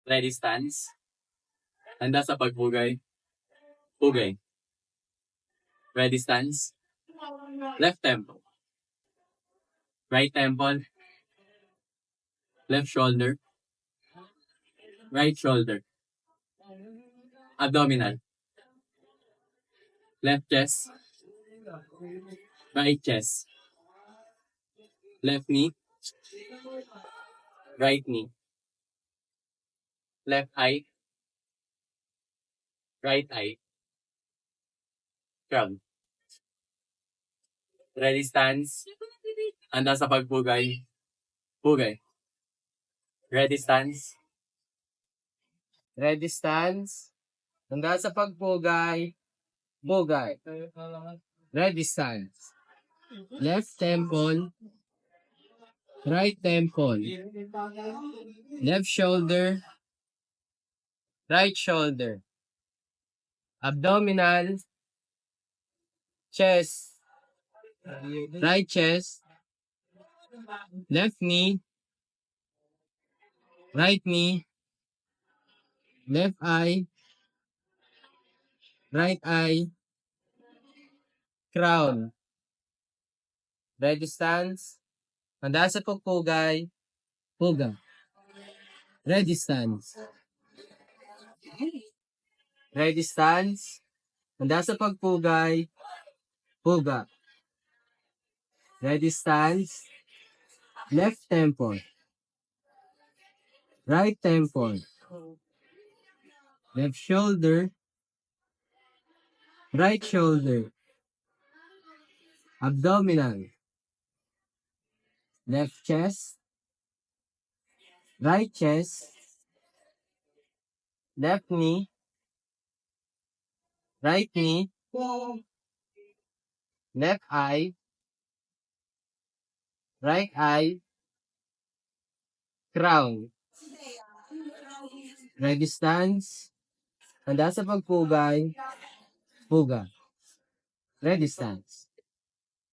Ready stance. Handa sa pagpugay. Pugay. Ready stance. Left temple. Right temple. Left shoulder. Right shoulder. Abdominal. Left chest. Right chest. Left knee. Right knee. Left eye. Right eye. Crown. Ready stance. Handa sa pagpugay. Pugay. Ready stance. Ready stance. Handa sa pagpugay. Bugay. Ready stance. Left temple. Right temple. Left shoulder. Right shoulder. Abdominal. Chest. Right chest. Left knee. Right knee. Left eye. Right eye. Crown. Ready stance. Handa sa pagpugay. Puga. Ready stance. Ready stance. Handa sa pagpugay. Puga. Ready stance. Left temple. Right temple. Left shoulder. Right shoulder. Abdominal. Left chest. Right chest. Left knee. Right knee. Left eye. Right eye. Crown. Ready stance. Handa sa pagpugay. Puga. Ready stance.